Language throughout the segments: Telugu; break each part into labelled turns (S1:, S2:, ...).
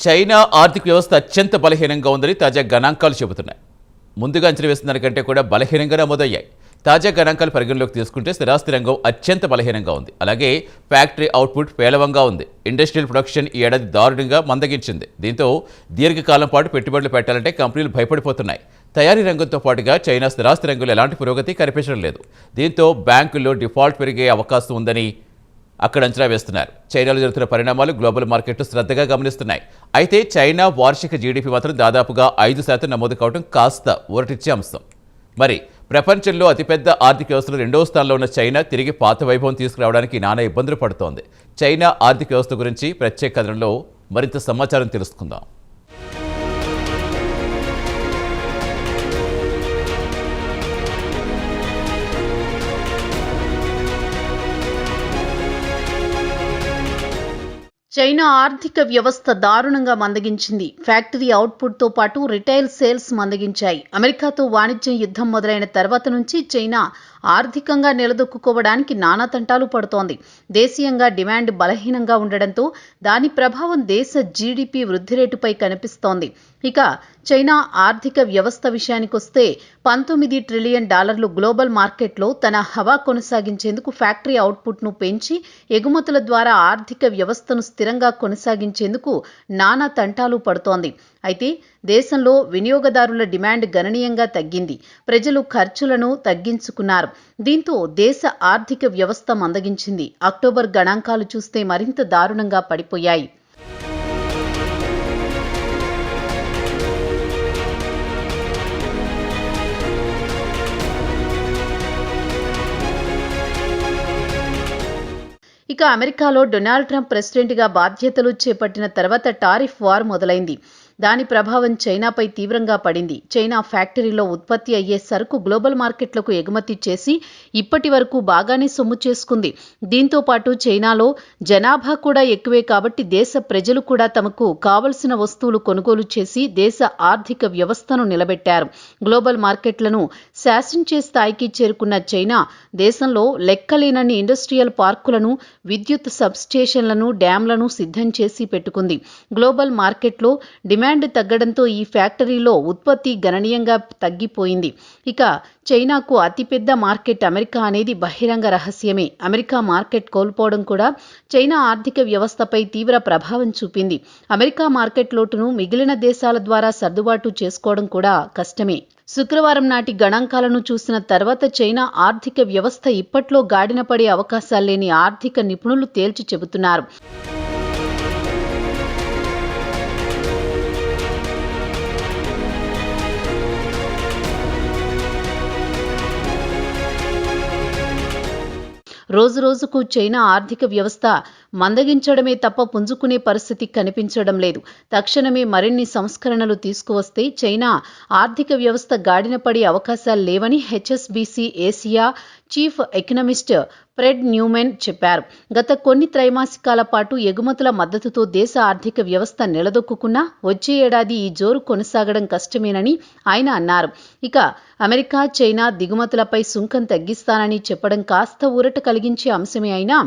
S1: చైనా ఆర్థిక వ్యవస్థ అత్యంత బలహీనంగా ఉందని తాజా గణాంకాలు చెబుతున్నాయి. ముందుగా అంచనా వేసిన దానికంటే కూడా బలహీనంగా నమోదయ్యాయి. తాజా గణాంకాలు పరిగణలోకి తీసుకుంటే స్థిరాస్తి రంగం అత్యంత బలహీనంగా ఉంది. అలాగే ఫ్యాక్టరీ అవుట్పుట్ పేలవంగా ఉంది. ఇండస్ట్రియల్ ప్రొడక్షన్ ఈ ఏడాది దారుణంగా మందగించింది. దీంతో దీర్ఘకాలం పాటు పెట్టుబడులు పెట్టాలంటే కంపెనీలు భయపడిపోతున్నాయి. తయారీ రంగంతో పాటుగా చైనా స్థిరాస్తి రంగంలో ఎలాంటి పురోగతి కనిపించడం లేదు. దీంతో బ్యాంకుల్లో డిఫాల్ట్ పెరిగే అవకాశం ఉందని అక్కడ అంచనా వేస్తున్నారు. చైనాలో జరుగుతున్న పరిణామాలు గ్లోబల్ మార్కెట్లు శ్రద్ధగా గమనిస్తున్నాయి. అయితే చైనా వార్షిక జీడీపీ మాత్రం దాదాపుగా 5% నమోదు కావడం కాస్త ఊరటిచ్చే అంశం. మరి ప్రపంచంలో అతిపెద్ద ఆర్థిక వ్యవస్థలో రెండవ స్థానంలో ఉన్న చైనా తిరిగి పాత వైభవం తీసుకురావడానికి నానా ఇబ్బందులు పడుతోంది. చైనా ఆర్థిక వ్యవస్థ గురించి ప్రత్యేక కథనంలో మరింత సమాచారం తెలుసుకుందాం.
S2: చైనా ఆర్థిక వ్యవస్థ దారుణంగా మందగించింది. ఫ్యాక్టరీ అవుట్పుట్తో పాటు రిటైల్ సేల్స్ మందగించాయి. అమెరికాతో వాణిజ్య యుద్ధం మొదలైన తర్వాత నుంచి చైనా ఆర్థికంగా నిలదొక్కుకోవడానికి నానా తంటాలు పడుతోంది. దేశీయంగా డిమాండ్ బలహీనంగా ఉండడంతో దాని ప్రభావం దేశ జీడీపీ వృద్ధి రేటుపై కనిపిస్తోంది. ఇక చైనా ఆర్థిక వ్యవస్థ విషయానికొస్తే $19 ట్రిలియన్ గ్లోబల్ మార్కెట్లో తన హవా కొనసాగించేందుకు ఫ్యాక్టరీ అవుట్పుట్ను పెంచి ఎగుమతుల ద్వారా ఆర్థిక వ్యవస్థను స్థిరంగా కొనసాగించేందుకు నానా తంటాలు పడుతోంది. అయితే దేశంలో వినియోగదారుల డిమాండ్ గణనీయంగా తగ్గింది. ప్రజలు ఖర్చులను తగ్గించుకున్నారు. దీంతో దేశ ఆర్థిక వ్యవస్థ మందగించింది. అక్టోబర్ గణాంకాలు చూస్తే మరింత దారుణంగా పడిపోయాయి. ఇక అమెరికాలో డొనాల్డ్ ట్రంప్ ప్రెసిడెంట్గా బాధ్యతలు చేపట్టిన తర్వాత టారిఫ్ వార్ మొదలైంది. దాని ప్రభావం చైనాపై తీవ్రంగా పడింది. చైనా ఫ్యాక్టరీలో ఉత్పత్తి అయ్యే సరుకు గ్లోబల్ మార్కెట్లకు ఎగుమతి చేసి ఇప్పటి వరకు బాగానే సొమ్ము చేసుకుంది. దీంతో పాటు చైనాలో జనాభా కూడా ఎక్కువే కాబట్టి దేశ ప్రజలు కూడా తమకు కావలసిన వస్తువులు కొనుగోలు చేసి దేశ ఆర్థిక వ్యవస్థను నిలబెట్టారు. గ్లోబల్ మార్కెట్లను శాసించే స్థాయికి చేరుకున్న చైనా దేశంలో లెక్కలేనన్ని ఇండస్ట్రియల్ పార్కులను, విద్యుత్ సబ్స్టేషన్లను, డ్యాంలను సిద్ధం చేసి పెట్టుకుంది. గ్లోబల్ మార్కెట్లో డిమాండ్ తగ్గడంతో ఈ ఫ్యాక్టరీలో ఉత్పత్తి గణనీయంగా తగ్గిపోయింది. ఇక చైనాకు అతిపెద్ద మార్కెట్ అమెరికా అనేది బహిరంగ రహస్యమే. అమెరికా మార్కెట్ కోల్పోవడం కూడా చైనా ఆర్థిక వ్యవస్థపై తీవ్ర ప్రభావం చూపింది. అమెరికా మార్కెట్ లోటును మిగిలిన దేశాల ద్వారా సర్దుబాటు చేసుకోవడం కూడా కష్టమే. శుక్రవారం నాటి గణాంకాలను చూసిన తర్వాత చైనా ఆర్థిక వ్యవస్థ ఇప్పట్లో గాడిన పడే అవకాశాల్లేని ఆర్థిక నిపుణులు తేల్చి చెబుతున్నారు. రోజురోజుకు చైనా ఆర్థిక వ్యవస్థ మందగించడమే తప్ప పుంజుకునే పరిస్థితి కనిపించడం లేదు. తక్షణమే మరిన్ని సంస్కరణలు తీసుకువస్తే చైనా ఆర్థిక వ్యవస్థ గాడిన పడే అవకాశాలు లేవని HSBC Asia chief economist Fred Newman చెప్పారు. గత కొన్ని త్రైమాసికాల పాటు ఎగుమతుల మద్దతుతో దేశ ఆర్థిక వ్యవస్థ నిలదొక్కున్నా వచ్చే ఏడాది ఈ జోరు కొనసాగడం కష్టమేనని ఆయన అన్నారు. ఇక అమెరికా, చైనా దిగుమతులపై సుంకం తగ్గిస్తానని చెప్పడం కాస్త ఊరట కలిగించే అంశమే అయినా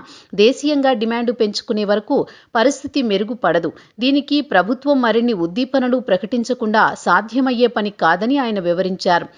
S2: దేశీయంగా డిమాండ్ పెంచుకునే వరకు పరిస్థితి మెరుగుపడదు. దీనికి ప్రభుత్వం మరిన్ని ఉద్దీపనలు ప్రకటించకుండా సాధ్యమయ్యే పని కాదని ఆయన వివరించారు.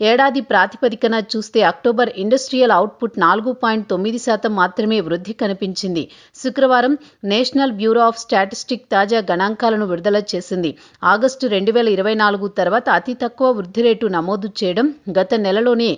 S2: ఏడాది ప్రాతిపదికన చూస్తే అక్టోబర్ ఇండస్ట్రియల్ అవుట్పుట్ 4.9% మాత్రమే వృద్ధి కనిపించింది. శుక్రవారం నేషనల్ బ్యూరో ఆఫ్ స్టాటిస్టిక్స్ తాజా గణాంకాలను విడుదల చేసింది. ఆగస్టు 2024 తర్వాత అతి తక్కువ వృద్ధి రేటు నమోదు చేయడం గత నెలలోనే.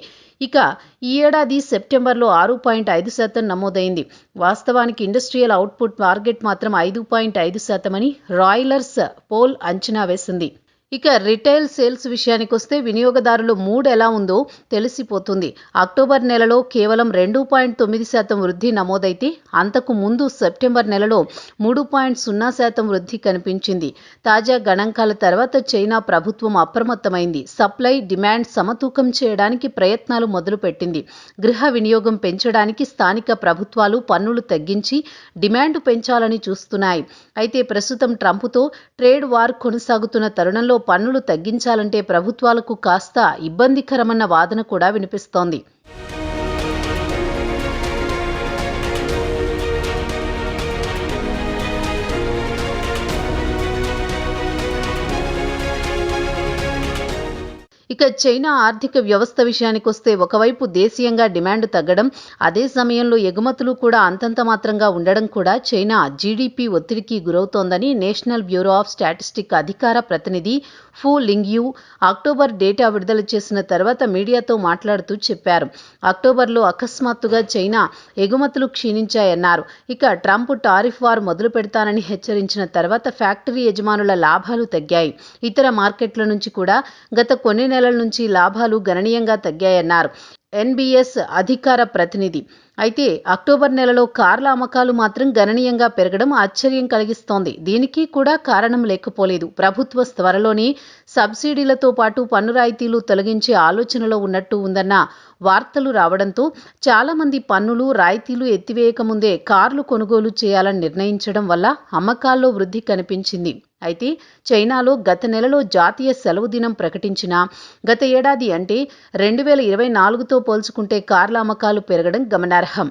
S2: ఇక ఈ ఏడాది సెప్టెంబర్లో 6.5% నమోదైంది. వాస్తవానికి ఇండస్ట్రియల్ అవుట్పుట్ టార్గెట్ మాత్రం 5.5% అని రాయిలర్స్ పోల్ అంచనా వేసింది. ఇక రిటైల్ సేల్స్ విషయానికొస్తే వినియోగదారుల మూడ్ ఎలా ఉందో తెలిసిపోతుంది. అక్టోబర్ నెలలో కేవలం 2.9% వృద్ధి నమోదైతే అంతకు ముందు సెప్టెంబర్ నెలలో 3.0% వృద్ధి కనిపించింది. తాజా గణాంకాల తర్వాత చైనా ప్రభుత్వం అప్రమత్తమైంది. సప్లై డిమాండ్ సమతూకం చేయడానికి ప్రయత్నాలు మొదలుపెట్టింది. గృహ వినియోగం పెంచడానికి స్థానిక ప్రభుత్వాలు పన్నులు తగ్గించి డిమాండ్ పెంచాలని చూస్తున్నాయి. అయితే ప్రస్తుతం ట్రంప్తో ట్రేడ్ వార్ కొనసాగుతున్న తరుణంలో ఉత్పత్తిలో పన్నులు తగ్గించాలంటే ప్రభుత్వాలకు కాస్త ఇబ్బందికరమన్న వాదన కూడా వినిపిస్తోంది. ఇక చైనా ఆర్థిక వ్యవస్థ విషయానికొస్తే ఒకవైపు దేశీయంగా డిమాండ్ తగ్గడం, అదే సమయంలో ఎగుమతులు కూడా అంతంత మాత్రంగా ఉండడం కూడా చైనా జీడీపీ ఒత్తిడికి గురవుతోందని నేషనల్ బ్యూరో ఆఫ్ స్టాటిస్టిక్స్ అధికార ప్రతినిధి ఫు లింగ్యూ అక్టోబర్ డేటా విడుదల చేసిన తర్వాత మీడియాతో మాట్లాడుతూ చెప్పారు. అక్టోబర్లో అకస్మాత్తుగా చైనా ఎగుమతులు క్షీణించాయన్నారు. ఇక ట్రంప్ టారిఫ్ వార్ మొదలు పెడతానని హెచ్చరించిన తర్వాత ఫ్యాక్టరీ యజమానుల లాభాలు తగ్గాయి. ఇతర మార్కెట్ల నుంచి కూడా గత కొన్ని నెలల నుంచి లాభాలు గణనీయంగా తగ్గాయన్నారు ఎన్బిఎస్ అధికార ప్రతినిధి. అయితే అక్టోబర్ నెలలో కార్ల అమ్మకాలు మాత్రం గణనీయంగా పెరగడం ఆశ్చర్యం కలిగిస్తోంది. దీనికి కూడా కారణం లేకపోలేదు. ప్రభుత్వ త్వరలోనే సబ్సిడీలతో పాటు పన్ను రాయితీలు తొలగించే ఆలోచనలో ఉన్నట్టు ఉందన్న వార్తలు రావడంతో చాలామంది పన్నులు రాయితీలు ఎత్తివేయకముందే కార్లు కొనుగోలు చేయాలని నిర్ణయించడం వల్ల అమ్మకాల్లో వృద్ధి కనిపించింది. అయితే చైనాలో గత నెలలో జాతీయ సెలవు దినం ప్రకటించినా గత ఏడాది అంటే 2024తో పోల్చుకుంటే కార్ల అమ్మకాలు పెరగడం గమనార్హం.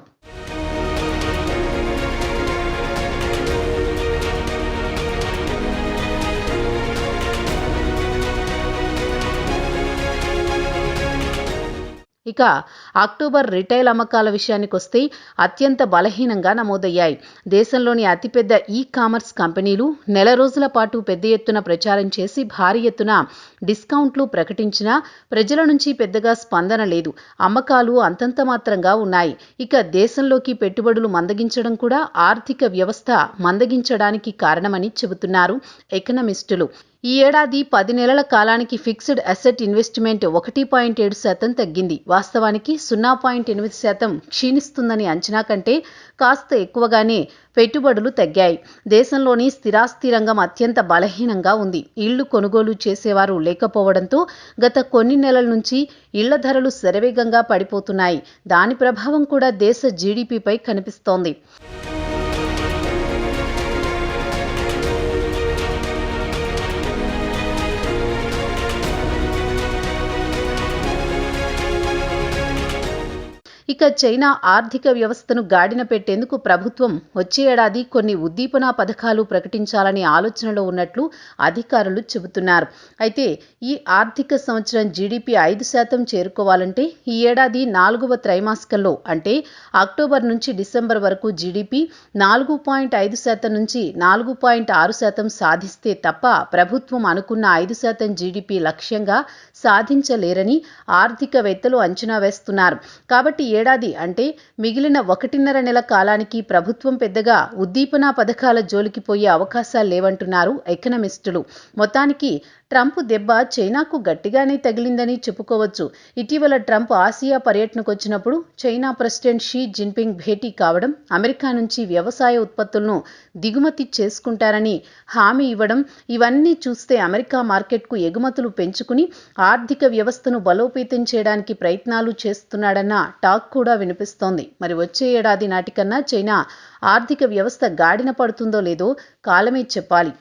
S2: ఇక అక్టోబర్ రిటైల్ అమ్మకాల విషయానికొస్తే అత్యంత బలహీనంగా నమోదయ్యాయి. దేశంలోని అతిపెద్ద ఈ-కామర్స్ కంపెనీలు నెల రోజుల పాటు పెద్ద ఎత్తున ప్రచారం చేసి భారీ ఎత్తున డిస్కౌంట్లు ప్రకటించినా ప్రజల నుంచి పెద్దగా స్పందన లేదు. అమ్మకాలు అంతంత మాత్రంగా ఉన్నాయి. ఇక దేశంలోకి పెట్టుబడులు మందగించడం కూడా ఆర్థిక వ్యవస్థ మందగించడానికి కారణమని చెబుతున్నారు ఎకనమిస్టులు. ఈ ఏడాది 10 నెలల కాలానికి ఫిక్స్డ్ అసెట్ ఇన్వెస్ట్మెంట్ 1.7% తగ్గింది. వాస్తవానికి 0.8% క్షీణిస్తుందని అంచనా కంటే కాస్త ఎక్కువగానే పెట్టుబడులు తగ్గాయి. దేశంలోని స్థిరాస్తి రంగం అత్యంత బలహీనంగా ఉంది. ఇళ్లు కొనుగోలు చేసేవారు లేకపోవడంతో గత కొన్ని నెలల నుంచి ఇళ్ల ధరలు శరవేగంగా పడిపోతున్నాయి. దాని ప్రభావం కూడా దేశ జీడీపీపై కనిపిస్తోంది. ఇక చైనా ఆర్థిక వ్యవస్థను గాడిన పెట్టేందుకు ప్రభుత్వం వచ్చే ఏడాది కొన్ని ఉద్దీపన పథకాలు ప్రకటించాలనే ఆలోచనలో ఉన్నట్లు అధికారులు చెబుతున్నారు. అయితే ఈ ఆర్థిక సంవత్సరం జీడీపీ 5% చేరుకోవాలంటే ఈ ఏడాది 4వ త్రైమాసికంలో అంటే అక్టోబర్ నుంచి డిసెంబర్ వరకు జీడీపీ 4.5% నుంచి 4.6% సాధిస్తే తప్ప ప్రభుత్వం అనుకున్న 5% జీడీపీ లక్ష్యంగా సాధించలేరని ఆర్థికవేత్తలు అంచనా వేస్తున్నారు. కాబట్టి ఏడాది అంటే మిగిలిన 1.5 నెల కాలానికి ప్రభుత్వం పెద్దగా ఉద్దీపన పథకాల జోలికి పోయే అవకాశాలు లేవంటున్నారు ఎకనమిస్టులు. మొత్తానికి ట్రంప్ దెబ్బ చైనాకు గట్టిగానే తగిలిందని చెప్పుకోవచ్చు. ఇటీవల ట్రంప్ ఆసియా పర్యటనకు వచ్చినప్పుడు చైనా ప్రెసిడెంట్ షీ జిన్పింగ్ భేటీ కావడం, అమెరికా నుంచి వ్యవసాయ ఉత్పత్తులను దిగుమతి చేసుకుంటారని హామీ ఇవ్వడం, ఇవన్నీ చూస్తే అమెరికా మార్కెట్కు ఎగుమతులు పెంచుకుని ఆర్థిక వ్యవస్థను బలోపేతం చేయడానికి ప్రయత్నాలు చేస్తున్నాడన్న టాక్ కూడా వినిపిస్తోంది. మరి వచ్చే ఏడాది నాటికన్నా చైనా ఆర్థిక వ్యవస్థ గాడిన పడుతుందో లేదో కాలమే చెప్పాలి.